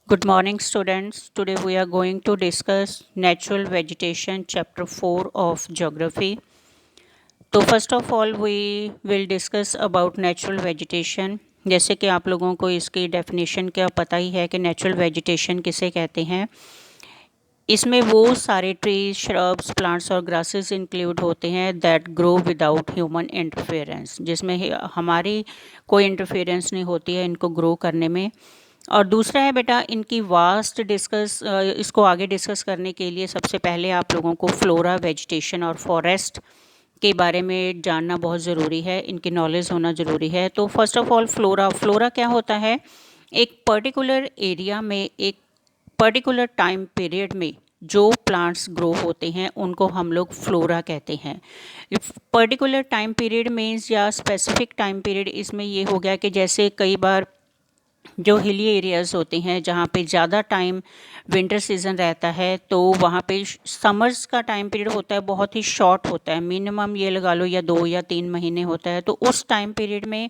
Good morning, students. Today we are going to discuss natural vegetation, chapter 4 of geography. तो first of all we will discuss about natural vegetation. जैसे कि आप लोगों को इसकी definition का पता ही है कि नेचुरल वेजिटेशन किसे कहते हैं। इसमें वो सारे ट्रीज, श्रब्स, प्लांट्स और ग्रासेस इंक्लूड होते हैं that grow without human interference, जिसमें हमारी कोई इंटरफेरेंस नहीं होती है इनको ग्रो करने में। और दूसरा है बेटा इनकी वास्ट इसको आगे डिस्कस करने के लिए सबसे पहले आप लोगों को फ्लोरा, वेजिटेशन और फॉरेस्ट के बारे में जानना बहुत ज़रूरी है, इनकी नॉलेज होना ज़रूरी है। तो फर्स्ट ऑफ ऑल फ्लोरा क्या होता है? एक पर्टिकुलर एरिया में एक पर्टिकुलर टाइम पीरियड में जो प्लांट्स ग्रो होते हैं उनको हम लोग फ्लोरा कहते हैं। पर्टिकुलर टाइम पीरियड मीन्स या स्पेसिफिक टाइम पीरियड इसमें ये हो गया कि जैसे कई बार जो हिली एरियाज़ होते हैं जहाँ पे ज़्यादा टाइम विंटर सीज़न रहता है, तो वहाँ पे समर्स का टाइम पीरियड होता है बहुत ही शॉर्ट होता है, मिनिमम ये लगा लो या 2 या 3 महीने होता है। तो उस टाइम पीरियड में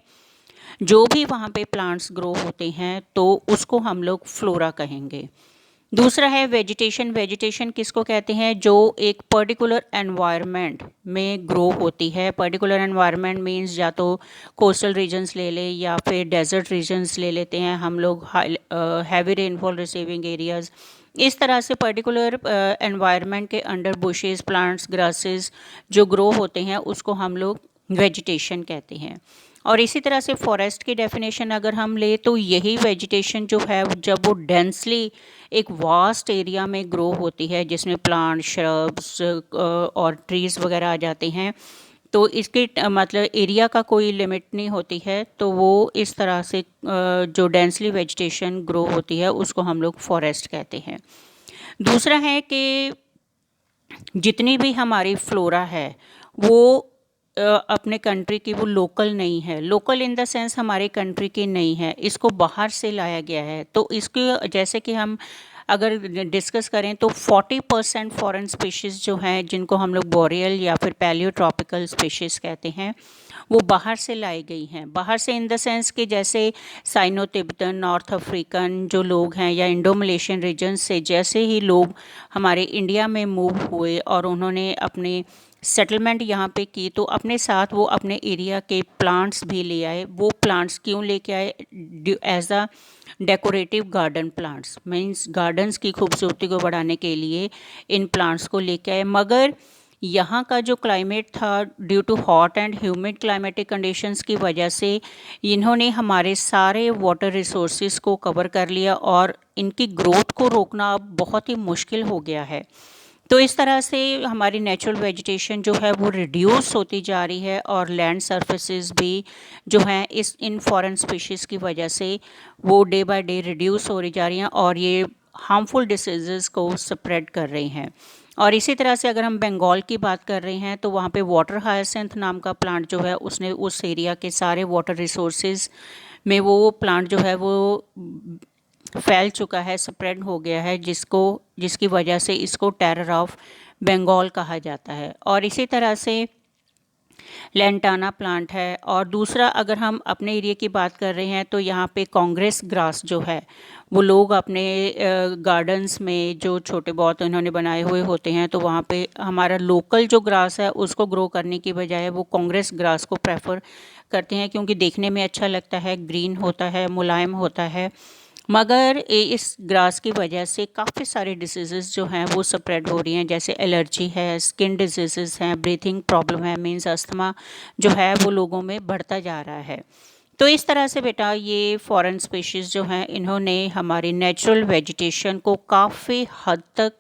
जो भी वहाँ पे प्लांट्स ग्रो होते हैं तो उसको हम लोग फ्लोरा कहेंगे। दूसरा है वेजिटेशन। वेजिटेशन किसको कहते हैं? जो एक पर्टिकुलर एनवायरनमेंट में ग्रो होती है। पर्टिकुलर एनवायरनमेंट मींस या तो कोस्टल रीजन्स ले लें या फिर डेजर्ट रीजन्स ले लेते हैं हम लोग, हैवी रेनफॉल रिसीविंग एरियाज़। इस तरह से पर्टिकुलर एनवायरनमेंट के अंडर बुशेस, प्लांट्स, ग्रासेस जो ग्रो होते हैं उसको हम लोग वेजिटेशन कहते हैं। और इसी तरह से फॉरेस्ट की डेफिनेशन अगर हम ले तो यही वेजिटेशन जो है जब वो डेंसली एक वास्ट एरिया में ग्रो होती है जिसमें प्लांट, श्रब्स और ट्रीज़ वगैरह आ जाते हैं, तो इसके मतलब एरिया का कोई लिमिट नहीं होती है, तो वो इस तरह से जो डेंसली वेजिटेशन ग्रो होती है उसको हम लोग फॉरेस्ट कहते हैं। दूसरा है कि जितनी भी हमारी फ्लोरा है वो अपने कंट्री की वो लोकल नहीं है। लोकल इन द सेंस हमारे कंट्री की नहीं है, इसको बाहर से लाया गया है। तो इसके जैसे कि हम अगर डिस्कस करें तो 40% फॉरेन स्पीशीज़ जो हैं जिनको हम लोग बोरियल या फिर पैलियोट्रॉपिकल स्पीशीज़ कहते हैं वो बाहर से लाई गई हैं। बाहर से इन द सेंस कि जैसे साइनो तिब्बतन, नॉर्थ अफ्रीकन जो लोग हैं या इंडो मलेशियन रीजन से जैसे ही लोग हमारे इंडिया में मूव हुए और उन्होंने अपने सेटलमेंट यहाँ पे की, तो अपने साथ वो अपने एरिया के प्लांट्स भी ले आए। वो प्लांट्स क्यों लेके आए? As a decorative garden plants, means gardens की खूबसूरती को बढ़ाने के लिए इन प्लांट्स को लेके आए। मगर यहाँ का जो क्लाइमेट था, due to hot and humid climatic conditions की वजह से इन्होंने हमारे सारे वाटर रिसोर्सेज को कवर कर लिया और इनकी ग्रोथ को रोकना अब बहुत ही मुश्किल हो गया है। तो इस तरह से हमारी नेचुरल वेजिटेशन जो है वो रिड्यूस होती जा रही है और लैंड सरफेसेस भी जो हैं इस इन फॉरेन स्पीशीज़ की वजह से वो डे बाय डे रिड्यूस हो रही जा रही हैं और ये हार्मफुल डिसीज़ को स्प्रेड कर रही हैं। और इसी तरह से अगर हम बंगाल की बात कर रहे हैं तो वहाँ पे वाटर हायसेंथ नाम का प्लांट जो है उसने उस एरिया के सारे वाटर रिसोर्सेज में वो प्लांट जो है वो फैल चुका है, स्प्रेड हो गया है, जिसकी वजह से इसको टेरर ऑफ बंगाल कहा जाता है। और इसी तरह से लेंटाना प्लांट है। और दूसरा अगर हम अपने एरिया की बात कर रहे हैं तो यहाँ पे कांग्रेस ग्रास जो है वो लोग अपने गार्डन्स में जो छोटे बहुत उन्होंने बनाए हुए होते हैं, तो वहाँ पे हमारा लोकल जो ग्रास है उसको ग्रो करने की बजाय वो कांग्रेस ग्रास को प्रेफर करते हैं क्योंकि देखने में अच्छा लगता है, ग्रीन होता है, मुलायम होता है। मगर इस ग्रास की वजह से काफ़ी सारे डिसीज़ेज़ जो हैं वो स्प्रेड हो रही हैं, जैसे एलर्जी है, स्किन डिजीज़ेज़ हैं, ब्रीथिंग प्रॉब्लम है, मीन्स अस्थमा जो है वो लोगों में बढ़ता जा रहा है। तो इस तरह से बेटा ये फॉरेन स्पीशीज़ जो हैं इन्होंने हमारी नेचुरल वेजिटेशन को काफ़ी हद तक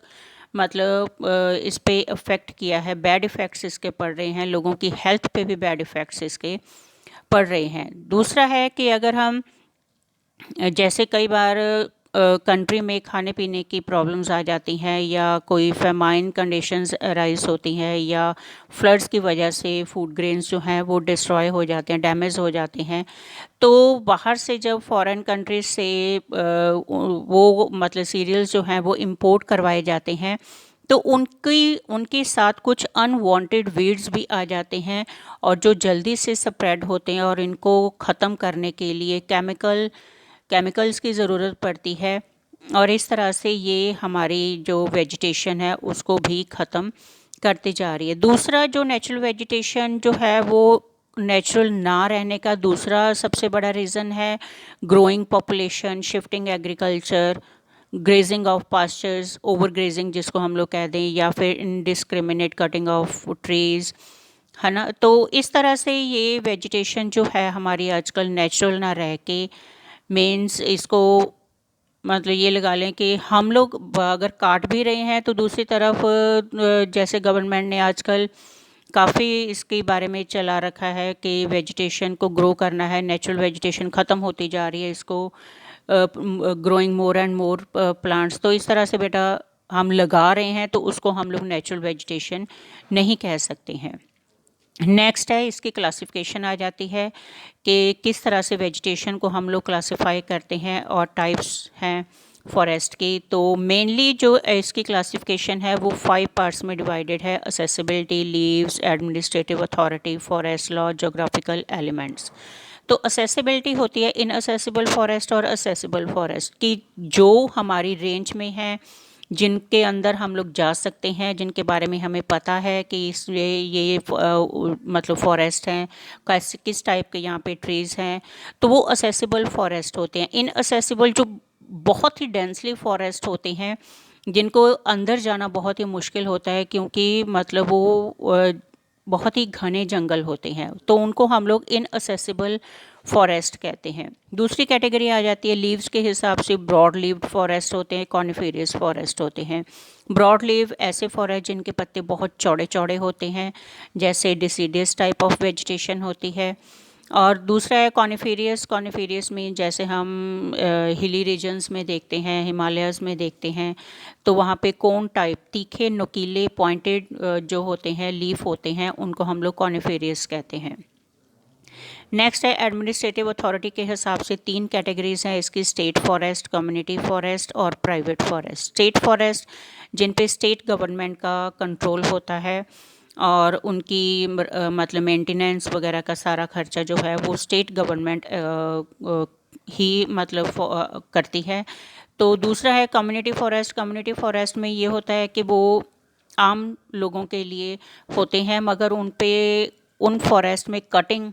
मतलब इस पे अफेक्ट किया है। बैड इफ़ेक्ट्स इसके पड़ रहे हैं, लोगों की हेल्थ पे भी बैड इफ़ेक्ट्स इसके पड़ रहे हैं। दूसरा है कि अगर हम जैसे कई बार कंट्री में खाने पीने की प्रॉब्लम्स आ जाती हैं या कोई फेमाइन कंडीशंस अराइज होती हैं या फ्लड्स की वजह से फूड ग्रेन्स जो हैं वो डिस्ट्रॉय हो जाते हैं, डैमेज हो जाते हैं, तो बाहर से जब फॉरेन कंट्रीज से वो मतलब सीरियल्स जो हैं वो इंपोर्ट करवाए जाते हैं, तो उनके साथ कुछ अनवांटेड वीड्स भी आ जाते हैं और जो जल्दी से स्प्रेड होते हैं और इनको ख़त्म करने के लिए केमिकल्स की ज़रूरत पड़ती है। और इस तरह से ये हमारी जो वेजिटेशन है उसको भी ख़त्म करती जा रही है। दूसरा जो नेचुरल वेजिटेशन जो है वो नेचुरल ना रहने का दूसरा सबसे बड़ा रीज़न है growing population, shifting agriculture, grazing of pastures, over grazing जिसको हम लोग कह दें, या फिर इनडिस्क्रिमिनेट कटिंग ऑफ ट्रीज़, है ना। तो इस तरह से ये वेजिटेशन जो है हमारी आजकल नेचुरल ना रह के मीन्स इसको मतलब ये लगा लें कि हम लोग अगर काट भी रहे हैं तो दूसरी तरफ जैसे गवर्नमेंट ने आजकल काफ़ी इसके बारे में चला रखा है कि वेजिटेशन को ग्रो करना है, नेचुरल वेजिटेशन ख़त्म होती जा रही है, इसको growing more and more plants. तो इस तरह से बेटा हम लगा रहे हैं तो उसको हम लोग नेचुरल वेजिटेशन नहीं कह सकते हैं। नेक्स्ट है इसकी क्लासिफिकेशन आ जाती है कि किस तरह से वेजिटेशन को हम लोग क्लासिफाई करते हैं और टाइप्स हैं फॉरेस्ट की। तो मेनली जो इसकी क्लासिफिकेशन है वो 5 पार्ट्स में डिवाइडेड है: accessibility, leaves, administrative authority, forest law, geographical elements. तो असेसिबिलिटी होती है इनअसेसिबल फॉरेस्ट और असेसिबल फॉरेस्ट की, जो हमारी रेंज में है, जिनके अंदर हम लोग जा सकते हैं, जिनके बारे में हमें पता है कि इस ये मतलब फॉरेस्ट हैं, किस टाइप के यहाँ पे ट्रीज़ हैं, तो वो असेसिबल फॉरेस्ट होते हैं। इनअसेसिबल जो बहुत ही डेंसली फॉरेस्ट होते हैं, जिनको अंदर जाना बहुत ही मुश्किल होता है क्योंकि मतलब वो बहुत ही घने जंगल होते हैं, तो उनको हम लोग इनअसेसिबल फॉरेस्ट कहते हैं। दूसरी कैटेगरी आ जाती है लीव्स के हिसाब से, ब्रॉड लीव्ड फॉरेस्ट होते हैं, कॉनिफेरियस फॉरेस्ट होते हैं। ब्रॉड लीव ऐसे फॉरेस्ट जिनके पत्ते बहुत चौड़े चौड़े होते हैं, जैसे डिसीडियस टाइप ऑफ वेजिटेशन होती है। और दूसरा है कॉनिफेरियस। कॉनिफेरियस में जैसे हम हिली रीजन्स में देखते हैं, हिमालयस में देखते हैं, तो वहाँ पे कोन टाइप तीखे नुकीले पॉइंटेड जो होते हैं लीफ होते हैं, उनको हम लोग कॉनिफेरियस कहते हैं। नेक्स्ट है एडमिनिस्ट्रेटिव अथॉरिटी के हिसाब से 3 कैटेगरीज हैं इसकी: स्टेट फॉरेस्ट, कम्युनिटी फॉरेस्ट और प्राइवेट फॉरेस्ट। स्टेट फॉरेस्ट जिन पे स्टेट गवर्नमेंट का कंट्रोल होता है और उनकी मतलब मेंटेनेंस वगैरह का सारा खर्चा जो है वो स्टेट गवर्नमेंट ही मतलब करती है। तो दूसरा है कम्युनिटी फॉरेस्ट। कम्युनिटी फॉरेस्ट में ये होता है कि वो आम लोगों के लिए होते हैं, मगर उन पे उन फॉरेस्ट में कटिंग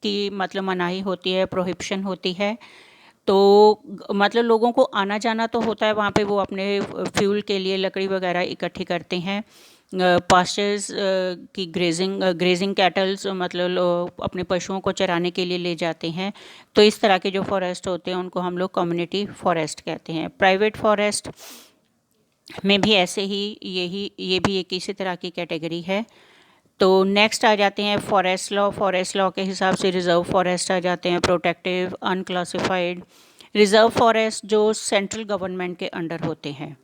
की मतलब मनाही होती है, प्रोहिबिशन होती है। तो मतलब लोगों को आना जाना तो होता है वहाँ पे, वो अपने फ्यूल के लिए लकड़ी वगैरह इकट्ठी करते हैं। पास्चर्स की ग्रेजिंग कैटल्स मतलब अपने पशुओं को चराने के लिए ले जाते हैं। तो इस तरह के जो फॉरेस्ट होते हैं उनको हम लोग कम्युनिटी फॉरेस्ट कहते हैं। प्राइवेट फॉरेस्ट में भी ऐसे ही ये भी एक इसी तरह की कैटेगरी है। तो नेक्स्ट आ जाते हैं फॉरेस्ट लॉ। फॉरेस्ट लॉ के हिसाब से रिज़र्व फॉरेस्ट आ जाते हैं, प्रोटेक्टिव, अनक्लासिफाइड। रिज़र्व फॉरेस्ट जो सेंट्रल गवर्नमेंट के अंडर होते हैं,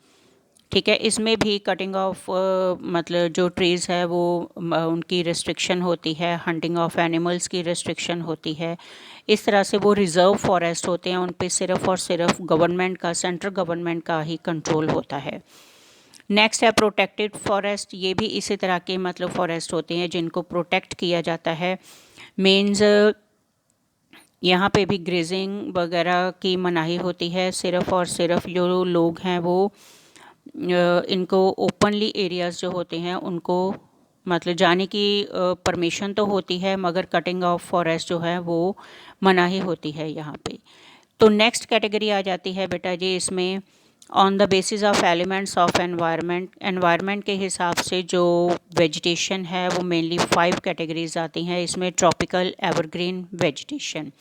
ठीक है, इसमें भी कटिंग ऑफ मतलब जो ट्रीज़ है वो उनकी रिस्ट्रिक्शन होती है, हंटिंग ऑफ एनिमल्स की रिस्ट्रिक्शन होती है। इस तरह से वो रिज़र्व फॉरेस्ट होते हैं, उन पे सिर्फ़ और सिर्फ गवर्नमेंट का, सेंट्रल गवर्नमेंट का ही कंट्रोल होता है। नेक्स्ट है प्रोटेक्टेड फॉरेस्ट। ये भी इसी तरह के मतलब फॉरेस्ट होते हैं जिनको प्रोटेक्ट किया जाता है। मीन्स यहाँ पे भी ग्रेजिंग वगैरह की मनाही होती है, सिर्फ़ और सिर्फ जो लोग हैं वो इनको ओपनली एरियाज़ जो होते हैं उनको मतलब जाने की परमिशन तो होती है, मगर कटिंग ऑफ फॉरेस्ट जो है वो मनाही होती है यहाँ पे। तो नेक्स्ट कैटेगरी आ जाती है बेटा जी इसमें on the basis of elements of environment. Environment के हिसाब से जो वेजिटेशन है वो मेनली 5 कैटेगरीज आती हैं इसमें। Tropical evergreen vegetation.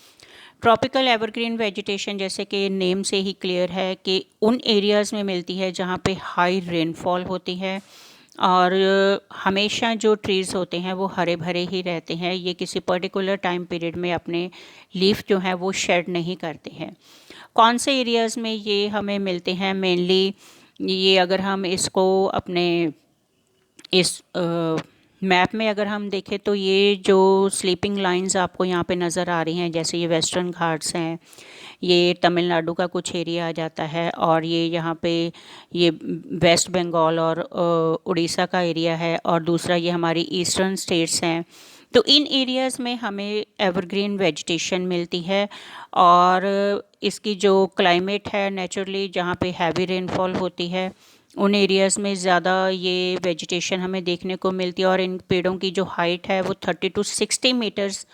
Tropical evergreen vegetation जैसे कि नेम से ही क्लियर है कि उन एरियाज़ में मिलती है जहाँ पे हाई रेनफॉल होती है और हमेशा जो ट्रीज़ होते हैं वो हरे भरे ही रहते हैं। ये किसी पर्टिकुलर टाइम पीरियड में अपने लीफ जो है वो शेड नहीं करते हैं। कौन से एरियाज़ में ये हमें मिलते हैं मेनली, ये अगर हम इसको अपने इस मैप में अगर हम देखें तो ये जो स्लीपिंग लाइंस आपको यहाँ पे नज़र आ रही हैं, जैसे ये वेस्टर्न घाट्स हैं, ये तमिलनाडु का कुछ एरिया आ जाता है, और ये यहाँ पे ये वेस्ट बंगाल और उड़ीसा का एरिया है, और दूसरा ये हमारी ईस्टर्न स्टेट्स हैं तो इन एरियाज़ में हमें एवरग्रीन वेजिटेशन मिलती है। और इसकी जो क्लाइमेट है नेचुरली जहाँ पे हैवी रेनफॉल होती है उन एरियाज़ में ज़्यादा ये वेजिटेशन हमें देखने को मिलती है। और इन पेड़ों की जो हाइट है वो 30 to 60 मीटर्स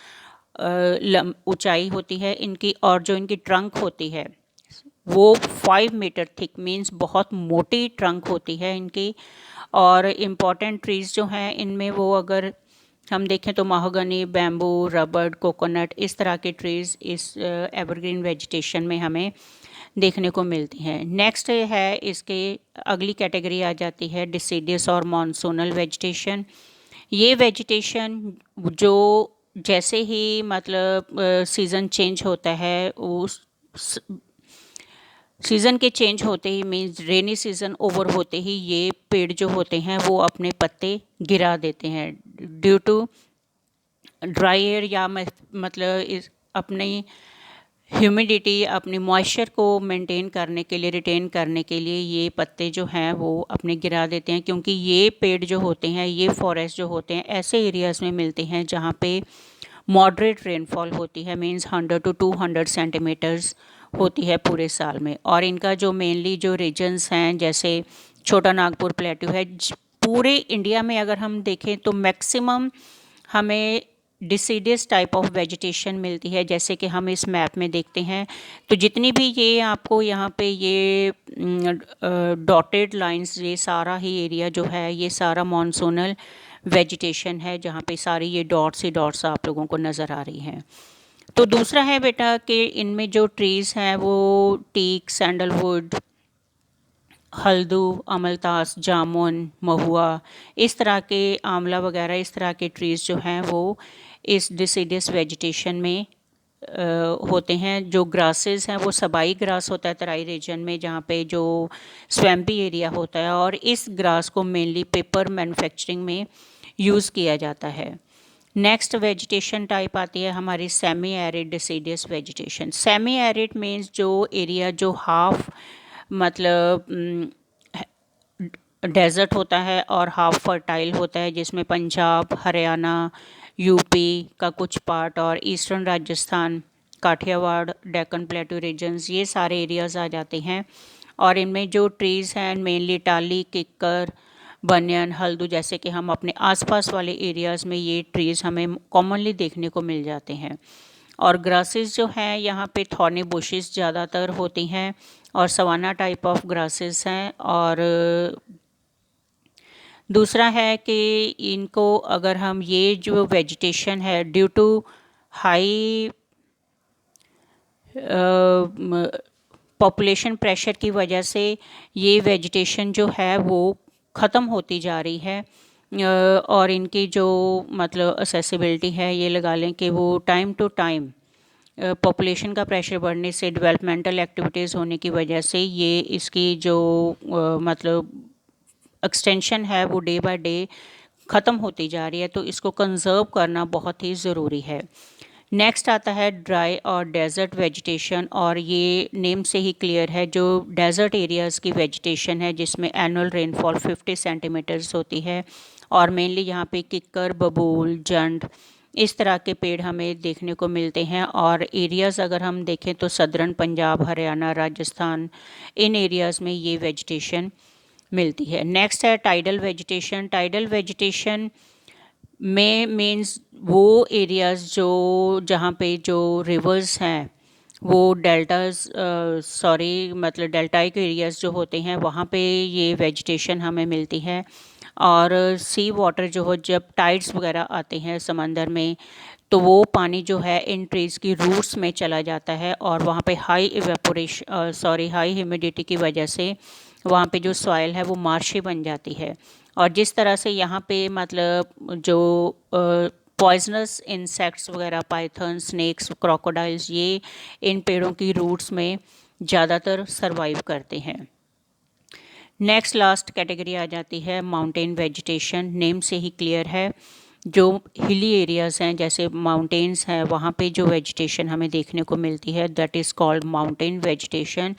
ऊंचाई होती है इनकी। और जो इनकी ट्रंक होती है वो 5 मीटर थिक, मीन्स बहुत मोटी ट्रंक होती है इनकी। और इम्पॉर्टेंट ट्रीज़ जो हैं इनमें वो अगर हम देखें तो माहोगनी, बैम्बू, रबड़, कोकोनट, इस तरह के ट्रीज़ इस एवरग्रीन वेजिटेशन में हमें देखने को मिलती हैं। नेक्स्ट है इसके अगली कैटेगरी आ जाती है डिसीडियस और मॉनसूनल वेजिटेशन। ये वेजिटेशन जो जैसे ही मतलब सीज़न चेंज होता है उस सीज़न के चेंज होते ही, मीन्स रेनी सीज़न ओवर होते ही ये पेड़ जो होते हैं वो अपने पत्ते गिरा देते हैं ड्यू टू ड्राई एयर, या मतलब इस अपनी ह्यूमिडिटी, अपनी मॉइस्चर को मेंटेन करने के लिए, रिटेन करने के लिए ये पत्ते जो हैं वो अपने गिरा देते हैं। क्योंकि ये पेड़ जो होते हैं, ये फॉरेस्ट जो होते हैं, ऐसे एरियाज़ में मिलते हैं जहाँ पे मॉडरेट रेनफॉल होती है, मीन्स 100 to 200 सेंटीमीटर्स होती है पूरे साल में। और इनका जो मेनली जो रीजन्स हैं जैसे छोटा नागपुर प्लेट्यू है, पूरे इंडिया में अगर हम देखें तो मैक्सिमम हमें डिसीडियस टाइप ऑफ वेजिटेशन मिलती है। जैसे कि हम इस मैप में देखते हैं तो जितनी भी ये आपको यहाँ पे ये डॉटेड लाइंस, ये सारा ही एरिया जो है ये सारा मॉनसूनल वेजिटेशन है जहाँ पे सारी ये डॉट्स ही डॉट्स आप लोगों को नज़र आ रही हैं। तो दूसरा है बेटा कि इनमें जो ट्रीज़ हैं वो टीक, सैंडलवुड, हल्दू, अमलतास, जामुन, महुआ, इस तरह के आंवला वगैरह इस तरह के ट्रीज़ जो हैं वो इस डिसीडियस वेजिटेशन में होते हैं। जो ग्रासेस हैं वो सबाई ग्रास होता है तराई रीजन में, जहाँ पे जो स्वैम्पी एरिया होता है, और इस ग्रास को मेनली पेपर मैन्युफैक्चरिंग में यूज़ किया जाता है। नेक्स्ट वेजिटेशन टाइप आती है हमारी semi arid deciduous vegetation. Semi arid means जो एरिया जो हाफ मतलब डेजर्ट होता है और हाफ फर्टाइल होता है, जिसमें पंजाब, हरियाणा, यूपी का कुछ पार्ट और eastern Rajasthan, Kathiawar, Deccan plateau regions, ये सारे एरियाज़ आ जाते हैं। और इनमें जो ट्रीज़ हैं मेनली टाली, किक्कर, बनियन, हल्दू, जैसे कि हम अपने आसपास वाले एरियाज़ में ये ट्रीज़ हमें कॉमनली देखने को मिल जाते हैं। और ग्रासेस जो हैं यहाँ पे थॉर्नी बुशेस ज़्यादातर होती हैं और सवाना टाइप ऑफ ग्रासेस हैं। और दूसरा है कि इनको अगर हम ये जो वेजिटेशन है due to high population pressure की वजह से ये वेजिटेशन जो है वो ख़त्म होती जा रही है। और इनकी जो मतलब असेसिबिलिटी है ये लगा लें कि वो टाइम टू टाइम पॉपुलेशन का प्रेशर बढ़ने से, डेवलपमेंटल एक्टिविटीज़ होने की वजह से ये इसकी जो मतलब एक्सटेंशन है वो डे बाय डे ख़त्म होती जा रही है। तो इसको कंजर्व करना बहुत ही ज़रूरी है। नेक्स्ट आता है ड्राई और डेजर्ट वेजिटेशन। और ये नेम से ही क्लियर है, जो डेजर्ट एरियाज़ की वेजिटेशन है जिसमें एनुअल रेनफॉल 50 सेंटीमीटर्स होती है। और मेनली यहाँ पे किक्कर, बबूल, जंड, इस तरह के पेड़ हमें देखने को मिलते हैं। और एरियाज़ अगर हम देखें तो सदर्न पंजाब, हरियाणा, राजस्थान, इन एरियाज़ में ये वेजिटेशन मिलती है। नेक्स्ट है टाइडल वेजिटेशन। टाइडल वेजिटेशन में मीन्स वो एरियाज़ जो जहाँ पे जो रिवर्स हैं वो डेल्टाज मतलब डेल्टाइक एरियाज़ जो होते हैं वहाँ पे ये वेजिटेशन हमें मिलती है। और सी वाटर जो हो, जब टाइड्स वगैरह आते हैं समंदर में, तो वो पानी जो है इन ट्रीज़ की रूट्स में चला जाता है और वहाँ पे हाई ह्यूमिडिटी की वजह से वहाँ पे जो सॉइल है वो मार्शी बन जाती है। और जिस तरह से यहाँ पे मतलब जो पॉइजनस इंसेक्ट्स वगैरह, पाइथन, स्नेक्स, क्रोकोडाइल्स, ये इन पेड़ों की रूट्स में ज़्यादातर सरवाइव करते हैं। नेक्स्ट लास्ट कैटेगरी आ जाती है माउंटेन वेजिटेशन। नेम से ही क्लियर है, जो हिली एरियाज़ हैं जैसे माउंटेन्स हैं वहाँ पे जो वेजिटेशन हमें देखने को मिलती है that is called mountain vegetation.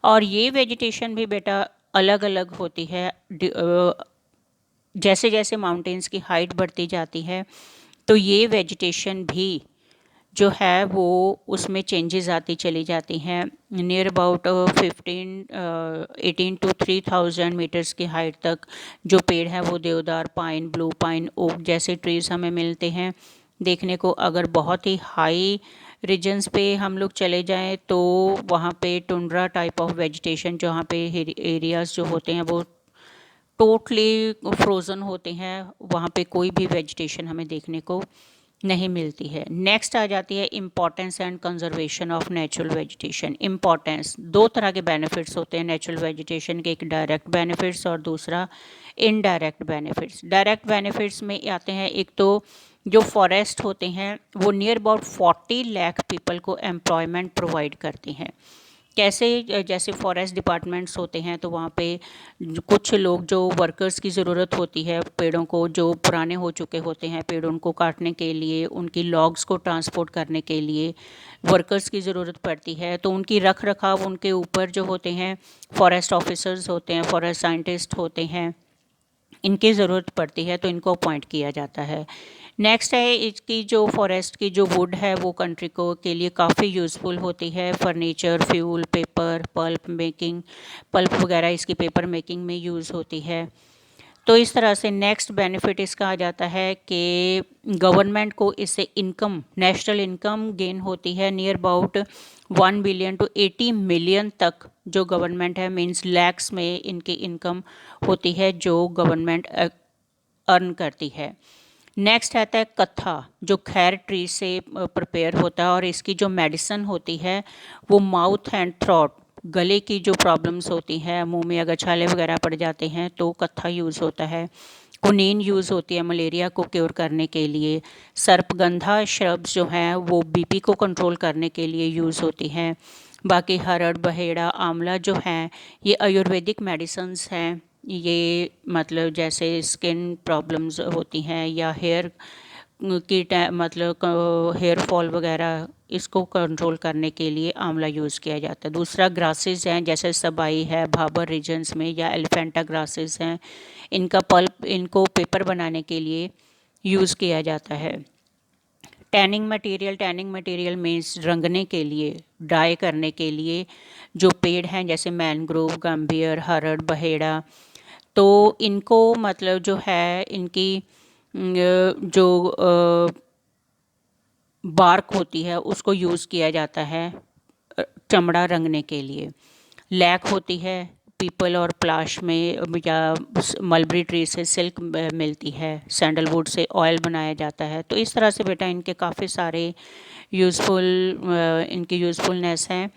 और ये वेजिटेशन भी बेटा अलग अलग होती है जैसे जैसे माउंटेन्स की हाइट बढ़ती जाती है तो ये वेजिटेशन भी जो है वो उसमें चेंजेस आती चली जाती हैं। नियर अबाउट 18 to 3000 मीटर्स की हाइट तक जो पेड़ है वो देवदार, पाइन, ब्लू पाइन, ओक जैसे ट्रीज़ हमें मिलते हैं देखने को। अगर बहुत ही हाई रीजन्स पे हम लोग चले जाएं तो वहाँ पे टुंड्रा टाइप ऑफ वेजिटेशन, जहाँ पे एरियाज़ जो होते हैं वो टोटली फ्रोज़न होते हैं, वहाँ पे कोई भी वेजिटेशन हमें देखने को नहीं मिलती है। नेक्स्ट आ जाती है importance and conservation of natural vegetation. Importance, दो तरह के बेनिफिट्स होते हैं नेचुरल वेजिटेशन के, एक डायरेक्ट बेनिफिट्स और दूसरा इनडायरेक्ट बेनिफिट्स। डायरेक्ट बेनिफिट्स में आते हैं, एक तो जो फॉरेस्ट होते हैं वो नियर अबाउट 40 लाख पीपल को एम्प्लॉयमेंट प्रोवाइड करते हैं। कैसे? जैसे फॉरेस्ट डिपार्टमेंट्स होते हैं तो वहाँ पे कुछ लोग जो वर्कर्स की ज़रूरत होती है, पेड़ों को जो पुराने हो चुके होते हैं पेड़, उनको काटने के लिए, उनकी लॉग्स को ट्रांसपोर्ट करने के लिए वर्कर्स की ज़रूरत पड़ती है। तो उनकी रख रखाव उनके ऊपर जो होते हैं फॉरेस्ट ऑफिसर्स होते हैं, फॉरेस्ट साइंटिस्ट होते हैं, इनकी ज़रूरत पड़ती है तो इनको अपॉइंट किया जाता है। नेक्स्ट है इसकी जो फॉरेस्ट की जो वुड है वो कंट्री को के लिए काफ़ी यूज़फुल होती है। फर्नीचर, फ्यूल, पेपर, पल्प वगैरह इसकी पेपर मेकिंग में यूज़ होती है। तो इस तरह से नेक्स्ट बेनिफिट इसका आ जाता है कि गवर्नमेंट को इससे इनकम, नेशनल इनकम गेन होती है। Near about 1 billion to 80 million तक जो गवर्नमेंट है, मींस लैक्स में इनकी इनकम होती है जो गवर्नमेंट अर्न करती है। नेक्स्ट आता है कत्था, जो खैर ट्री से प्रिपेयर होता है और इसकी जो मेडिसिन होती है वो माउथ एंड थ्रोट, गले की जो प्रॉब्लम्स होती हैं, मुंह में अगर छाले वगैरह पड़ जाते हैं तो कत्था यूज़ होता है। कुनीन यूज़ होती है मलेरिया को क्योर करने के लिए। सर्पगंधा श्रब्स जो हैं वो बीपी को कंट्रोल करने के लिए यूज़ होती हैं। बाकी हरड़, बहेड़ा, आंवला जो हैं ये आयुर्वेदिक मेडिसिन्स हैं। ये मतलब जैसे स्किन प्रॉब्लम्स होती हैं या हेयर की मतलब हेयर फॉल वगैरह, इसको कंट्रोल करने के लिए आंवला यूज़ किया जाता है। दूसरा ग्रासेस हैं जैसे सबाई है भाबर रीजन्स में, या एलिफेंटा ग्रासेस हैं, इनका पल्प, इनको पेपर बनाने के लिए यूज़ किया जाता है। टैनिंग मटेरियल मीन्स रंगने के लिए, डाई करने के लिए जो पेड़ हैं जैसे मैनग्रोव, गंभीर, हरड़, बहेड़ा, तो इनको मतलब जो है इनकी जो बार्क होती है उसको यूज़ किया जाता है चमड़ा रंगने के लिए। लैक होती है पीपल और प्लाश में, या मलबरी ट्री से सिल्क मिलती है, सैंडलवुड से ऑयल बनाया जाता है। तो इस तरह से बेटा इनके काफ़ी सारे इनकी यूज़फुलनेस हैं।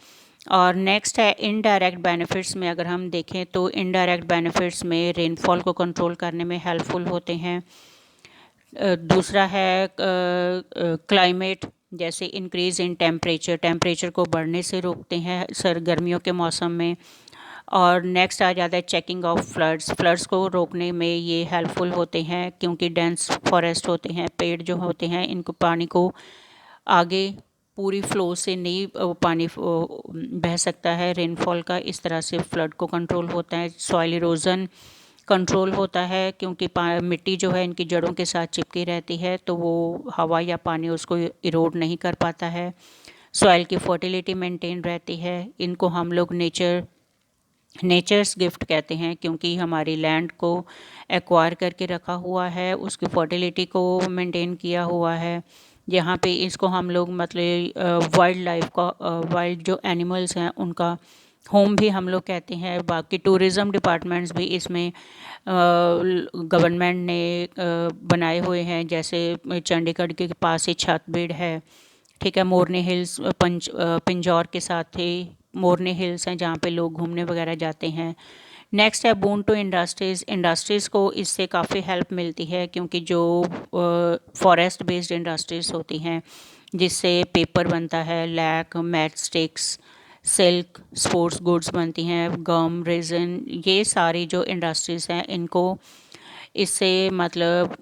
और नेक्स्ट है इनडायरेक्ट बेनिफिट्स में अगर हम देखें तो इनडायरेक्ट बेनिफिट्स में रेनफॉल को कंट्रोल करने में हेल्पफुल होते हैं। दूसरा है क्लाइमेट, जैसे इंक्रीज़ इन टेम्परेचर को बढ़ने से रोकते हैं गर्मियों के मौसम में। और नेक्स्ट आ जाता है चेकिंग ऑफ फ्लड्स को रोकने में ये हेल्पफुल होते हैं, क्योंकि डेंस फॉरेस्ट होते हैं, पेड़ जो होते हैं इनको पानी को आगे पूरी फ्लो से नहीं पानी बह सकता है रेनफॉल का, इस तरह से फ्लड को कंट्रोल होता है। सॉइल इरोजन कंट्रोल होता है, क्योंकि मिट्टी जो है इनकी जड़ों के साथ चिपकी रहती है तो वो हवा या पानी उसको इरोड नहीं कर पाता है। सॉइल की फर्टिलिटी मेंटेन रहती है। इनको हम लोग नेचर्स गिफ्ट कहते हैं, क्योंकि हमारी लैंड को एक्वायर करके रखा हुआ है, उसकी फर्टिलिटी को मेंटेन किया हुआ है। यहाँ पे इसको हम लोग मतलब वाइल्ड लाइफ का, वाइल्ड जो एनिमल्स हैं उनका होम भी हम लोग कहते हैं। बाकी टूरिज़्म डिपार्टमेंट्स भी इसमें गवर्नमेंट ने बनाए हुए हैं, जैसे चंडीगढ़ के पास ही छातबीड़ है, ठीक है, मोरनी हिल्स पिंजौर के साथ ही मोरनी हिल्स हैं जहाँ पे लोग घूमने वगैरह जाते हैं। नेक्स्ट है बून टू इंडस्ट्रीज़ को इससे काफ़ी हेल्प मिलती है, क्योंकि जो फॉरेस्ट बेस्ड इंडस्ट्रीज़ होती हैं जिससे पेपर बनता है, lac, match sticks, silk, sports goods बनती हैं, गम, रेजिन, ये सारी जो इंडस्ट्रीज़ हैं इनको इससे मतलब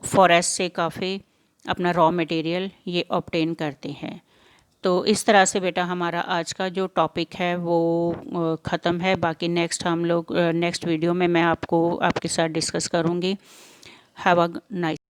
फॉरेस्ट से काफ़ी अपना रॉ मटेरियल ये ऑब्टेन करते हैं। तो इस तरह से बेटा हमारा आज का जो टॉपिक है वो ख़त्म है। बाकी नेक्स्ट हम लोग नेक्स्ट वीडियो में मैं आपको आपके साथ डिस्कस करूँगी। Have a nice